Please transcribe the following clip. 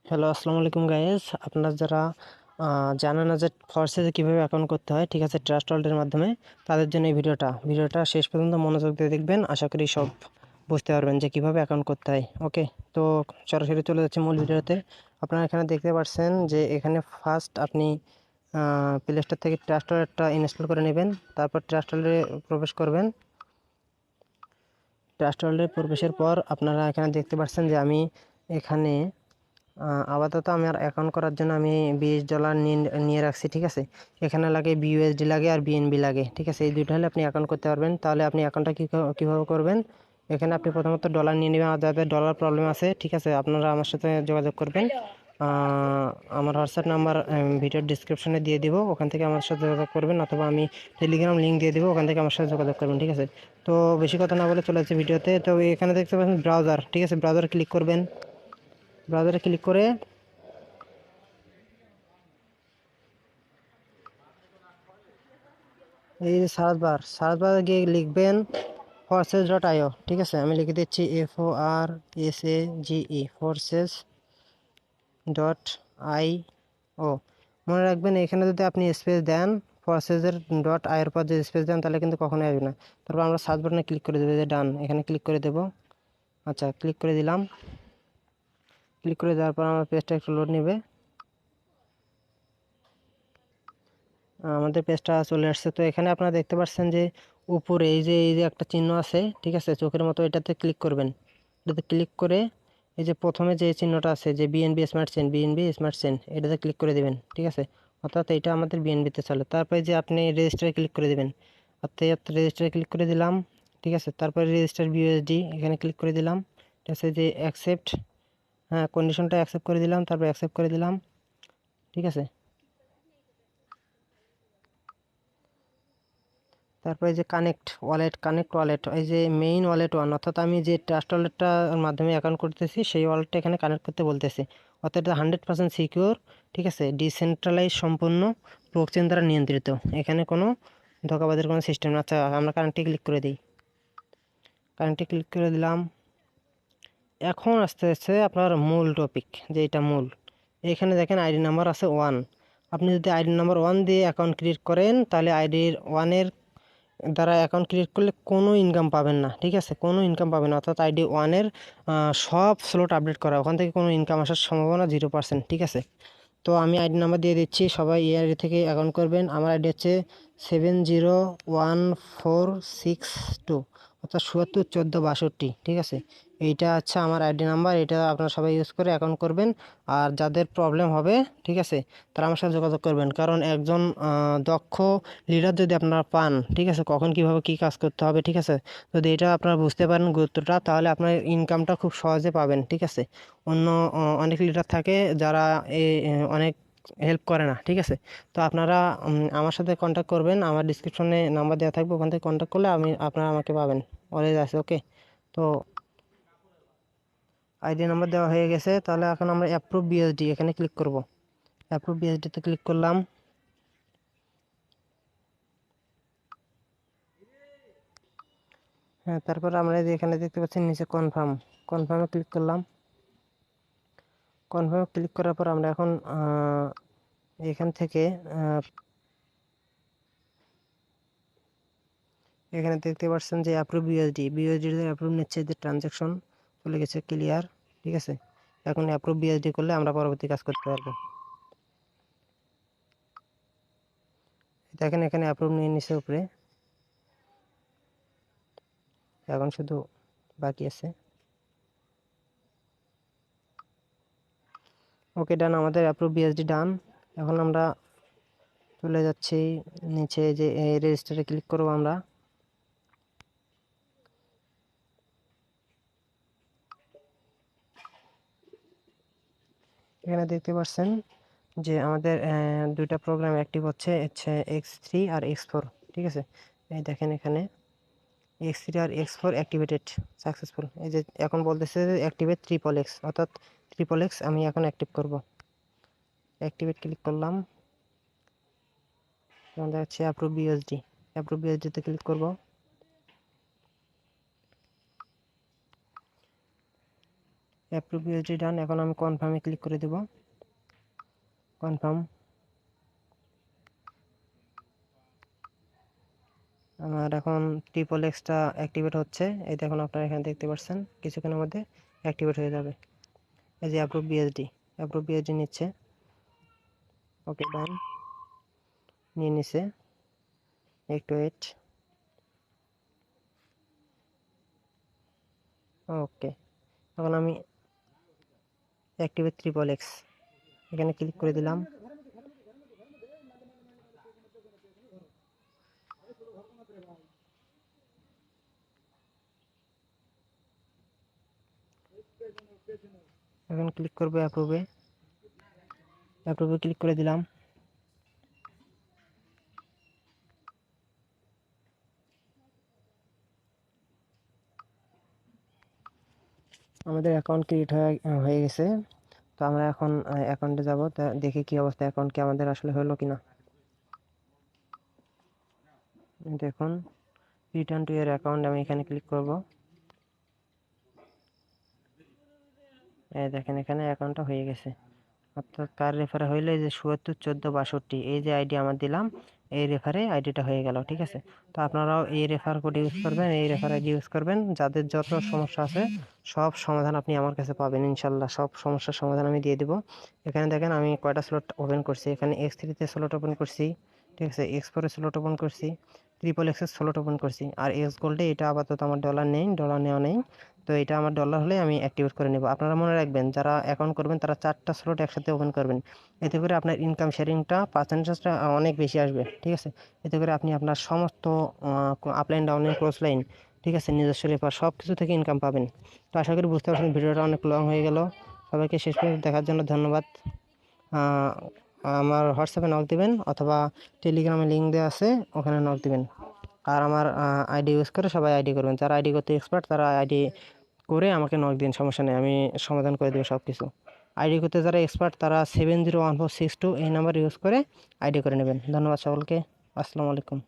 Hello, আসসালামু আলাইকুম guys. আপনারা যারা জানেন না যে ফরসেজে কীভাবে অ্যাকাউন্ট করতে হয়, ঠিক আছে, ট্রাস্ট ওয়ালেটের মাধ্যমে, তাদের জন্য এই ভিডিওটা শেষ পর্যন্ত মনোযোগ দিয়ে দেখবেন। আশা করি সব বুঝতে পারবেন যে কীভাবে অ্যাকাউন্ট করতে হয়। ওকে, তো সরাসরি চলে যাচ্ছে মূল ভিডিওতে। আপনারা এখানে দেখতে পাচ্ছেন যে এখানে ফার্স্ট আপনি প্লে স্টোর থেকে ট্রাস্ট ওয়ালেটটা ইনস্টল করে নেবেন। তারপর ট্রাস্ট ওয়ালেটে প্রবেশ করবেন। ট্রাস্ট ওয়ালেটে প্রবেশের পর আপনারা এখানে দেখতে পাচ্ছেন যে আমি এখানে আপাতত আমার অ্যাকাউন্ট করার জন্য আমি $20 নিয়ে রাখছি, ঠিক আছে। এখানে লাগে বিইউএসডি লাগে আর বিএনবি লাগে, ঠিক আছে। এই দুটো হলে আপনি অ্যাকাউন্ট করতে পারবেন। তাহলে আপনি অ্যাকাউন্টটা কীভাবে করবেন? এখানে আপনি প্রথমত ডলার নিয়ে নেবেন। আর যাদের ডলার প্রবলেম আছে, ঠিক আছে, আপনারা আমার সাথে যোগাযোগ করবেন। আমার হোয়াটসঅ্যাপ নাম্বার ভিডিওর ডিসক্রিপশনে দিয়ে দিব, ওখান থেকে আমার সাথে যোগাযোগ করবেন, অথবা আমি টেলিগ্রাম লিঙ্ক দিয়ে দিব, ওখান থেকে আমার সাথে যোগাযোগ করবেন, ঠিক আছে। তো বেশি কথা না বলে চলে যাচ্ছে ভিডিওতে। তো এখানে দেখতে পাচ্ছেন ব্রাউজার, ঠিক আছে। ব্রাউজারে ক্লিক করবেন। ব্রাউজারে ক্লিক করে এই যে সার্চ বারে গিয়ে লিখবেন forsage.io, ঠিক আছে। আমি লিখে দিচ্ছি FORSAGE forsage.io। মনে রাখবেন, এখানে যদি আপনি স্পেস দেন, ফরসেজের .io পর যদি স্পেস দেন, তাহলে কিন্তু কখনোই আসবে না। তারপর আমরা সার্চ বাটনে ক্লিক করে দেবো, যে ডান, এখানে ক্লিক করে দেব। আচ্ছা, ক্লিক করে দিলাম। ক্লিক করে দেওয়ার পর আমার পেজটা একটু লোড নেবে। আমাদের পেজটা চলে আসছে। তো এখানে আপনারা দেখতে পাচ্ছেন যে উপরে এই যে একটা চিহ্ন আছে, ঠিক আছে, চোখের মতো, এটাতে ক্লিক করবেন। এটাতে ক্লিক করে এই যে প্রথমে যে চিহ্নটা আছে, যে বিএনবি স্মার্ট চেইন, এটাতে ক্লিক করে দেবেন, ঠিক আছে। অর্থাৎ এইটা আমাদের বিএনবিতে চলে। তারপরে যে আপনি রেজিস্টারে ক্লিক করে দেবেন। অর্থাৎ রেজিস্টারে ক্লিক করে দিলাম, ঠিক আছে। তারপরে রেজিস্টার বিউএসডি, এখানে ক্লিক করে দিলাম, ঠিক আছে। যে অ্যাকসেপ্ট, হ্যাঁ, কন্ডিশনটা অ্যাকসেপ্ট করে দিলাম, তারপর অ্যাকসেপ্ট করে দিলাম, ঠিক আছে। তারপরে যে কানেক্ট ওয়ালেট, এই যে মেইন ওয়ালেট ওয়ান, অর্থাৎ আমি যে ট্রাস্ট ওয়ালেটটার মাধ্যমে অ্যাকাউন্ট করতেছি, সেই ওয়ালেটটা এখানে কানেক্ট করতে বলতেছে। অর্থাৎ এটা 100% সিকিউর, ঠিক আছে, ডিসেন্ট্রালাইজ, সম্পূর্ণ ব্লকচেন দ্বারা নিয়ন্ত্রিত। এখানে কোনো ধোঁকাবাজের কোনো সিস্টেম না। আচ্ছা, আমরা কানেক্টে ক্লিক করে দিই। কানেক্টে ক্লিক করে দিলাম। এখন আস্তে আস্তে আপনার মূল টপিক, যে এটা মূল। এখানে দেখেন আইডি নাম্বার আছে 1। আপনি যদি আইডি নাম্বার 1 দিয়ে অ্যাকাউন্ট ক্রিয়েট করেন, তাহলে আইডি 1-এর দ্বারা অ্যাকাউন্ট ক্রিয়েট করলে কোনো ইনকাম পাবেন না, ঠিক আছে, কোনো ইনকাম পাবেন না। অর্থাৎ আইডি 1-এর সব স্লট আপডেট করা, ওখান থেকে কোনো ইনকাম আসার সম্ভাবনা 0%, ঠিক আছে। তো আমি আইডি নাম্বার দিয়ে দিচ্ছি, সবাই এই আইডি থেকে অ্যাকাউন্ট করবেন। আমার আইডি হচ্ছে 701462, অর্থাৎ 771462, ঠিক আছে। এইটা হচ্ছে আমার আইডি নাম্বার। এটা আপনারা সবাই ইউজ করে অ্যাকাউন্ট করবেন। আর যাদের প্রবলেম হবে, ঠিক আছে, তারা আমার সাথে যোগাযোগ করবেন। কারণ একজন দক্ষ লিডার যদি আপনারা পান, ঠিক আছে, কখন কীভাবে কী কাজ করতে হবে, ঠিক আছে, যদি এটা আপনারা বুঝতে পারেন গুরুত্বটা, তাহলে আপনার ইনকামটা খুব সহজে পাবেন, ঠিক আছে। অন্য অনেক লিডার থাকে যারা অনেক হেল্প করে না, ঠিক আছে। তো আপনারা আমার সাথে কন্ট্যাক্ট করবেন। আমার ডিসক্রিপশনে নাম্বার দেওয়া থাকবে, ওখান থেকে কন্ট্যাক্ট করলে আপনারা আমাকে পাবেন। অলওয়েজ আছে। ওকে, তো আইডি নাম্বার দেওয়া হয়ে গেছে। তাহলে এখন আমরা অ্যাপ্রুভ বিএসডি, এখানে ক্লিক করব। অ্যাপ্রুভ বিএসডিতে ক্লিক করলাম। হ্যাঁ, তারপর আমরা এখানে দেখতে পাচ্ছি নিচে কনফার্মে ক্লিক করলাম। কনফার্মে ক্লিক করার পর আমরা এখন এখান থেকে এখানে দেখতে পাচ্ছেন যে অ্যাপ্রুভ বিএসডি অ্যাপ্রুভ নিচ্ছে, যে ট্রানজ্যাকশন চলে গেছে ক্লিয়ার, ঠিক আছে। এখন অ্যাপ্রুভ বিএসডি করলে আমরা পরবর্তী কাজ করতে পারবো। দেখেন এখানে অ্যাপ্রুভ নিয়ে নিচ্ছে উপরে, এখন শুধু বাকি আছে। ওকে, ডান, আমাদের অ্যাপ্রুভ বিএসডি ডান। এখন আমরা চলে যাচ্ছি নিচে, যে রেজিস্টারে ক্লিক করবো আমরা। এখানে দেখতে পাচ্ছেন যে আমাদের দুইটা প্রোগ্রাম অ্যাক্টিভ হচ্ছে X3 আর X4, ঠিক আছে। এই দেখেন এখানে X3 আর X4 অ্যাক্টিভেটেড সাকসেসফুল। এই যে এখন বলতেছে যে অ্যাক্টিভেট XXX, অর্থাৎ XXX আমি এখন অ্যাক্টিভ করব। অ্যাক্টিভেট ক্লিক করলাম। এখন দেখাচ্ছে অ্যাপ্রুভ বিএসডিতে ক্লিক করব। এখানে দেখতে পাচ্ছেন যে আমাদের 2টা প্রোগ্রাম অ্যাক্টিভ হচ্ছে X3 আর X4, ঠিক আছে। এখন বলতেছে যে অ্যাক্টিভেট XXX, অর্থাৎ XXX আমি এখন অ্যাক্টিভ করব। অ্যাক্টিভেট ক্লিক করলাম। অ্যাপ্রুভ ইউএসডি ডান। এখন আমি কনফার্মে ক্লিক করে দেব। কনফার্ম। আমার এখন ট্রিপল এক্সটা অ্যাক্টিভেট হচ্ছে, এই দেখুন আপনারা এখানে দেখতে পাচ্ছেন কিছুক্ষণের মধ্যে অ্যাক্টিভেট হয়ে যাবে। এই যে অ্যাপ্রুভ বিএসডি নিচ্ছে। ওকে ডান, নিয়ে নিছে, একটু ওয়েট। ওকে, এখন আমি অ্যাক্টিভেট ট্রিপল এক্স এখানে ক্লিক করে দিলাম। এখন ক্লিক করবো অ্যাপ্রুভে ক্লিক করে দিলাম। আমাদের অ্যাকাউন্ট ক্রিয়েট হয়ে গেছে। তো আমরা এখন অ্যাকাউন্টে যাব, দেখি কি অবস্থা, অ্যাকাউন্ট কি আমাদের আসলে হলো কিনা। দেখুন রিটার্ন টু ইয়ার অ্যাকাউন্ট, আমি এখানে ক্লিক করব। দেখেন এখানে অ্যাকাউন্টটা হয়ে গেছে। অর্থাৎ কার রেফারে হইলে যে ৭৪/১৪/৬২ এই যে আইডি আমার দিলাম, এই রেফারে আইডিটা হয়ে গেল। ঠিক আছে, তো আপনারাও এই রেফার কোড ইউজ করবেন, এই রেফার আইডি ইউজ করবেন। যাদের যত সমস্যা আছে সব সমাধান আপনি আমার কাছে পাবেন ইনশাল্লাহ। সব সমস্যার সমাধান আমি দিয়ে দেবো। এখানে দেখেন আমি কয়টা স্লট ওপেন করছি। এখানে X3-তে স্লট ওপেন করছি, ঠিক আছে, X4-এ স্লট ওপেন করছি, ট্রিপল এক্সের স্লট ওপেন করছি। আর এক্স গোল্ডে এটা আপাতত আমার ডলার নেওয়া নেই। তো এটা আমার ডলার হলে আমি অ্যাক্টিভেট করে নেব। আপনারা মনে রাখবেন যারা অ্যাকাউন্ট করবেন তারা 4টা স্লট একসাথে ওপেন করবেন। এতে করে আপনার ইনকাম শেয়ারিংটা পার্সেন্টেজটা অনেক বেশি আসবে। ঠিক আছে, এতে করে আপনি আপনার সমস্ত আপলাইন ডাউনলাইন ক্রস লাইন, ঠিক আছে, নিজস্ব রেফার সব কিছু থেকে ইনকাম পাবেন। তো আশা করি বুঝতে পারছেন, ভিডিওটা অনেক লং হয়ে গেল। সবাইকে শেষ পর্যন্ত দেখার জন্য ধন্যবাদ। আমার হোয়াটসঅ্যাপে নক দিবেন অথবা টেলিগ্রামে লিঙ্ক দেওয়া আছে, ওখানে নক দিবেন। আর আমার আইডি ইউজ করে সবাই আইডি করবেন। যারা আইডি করতে এক্সপার্ট তারা আইডি করে আমাকে নক দিন, সমস্যা নেই, আমি সমাধান করে দেবো সব কিছু। আইডি করতে যারা এক্সপার্ট তারা 701462 এই নাম্বার ইউজ করে আইডি করে নেবেন। ধন্যবাদ সকলকে, আসসালামু আলাইকুম।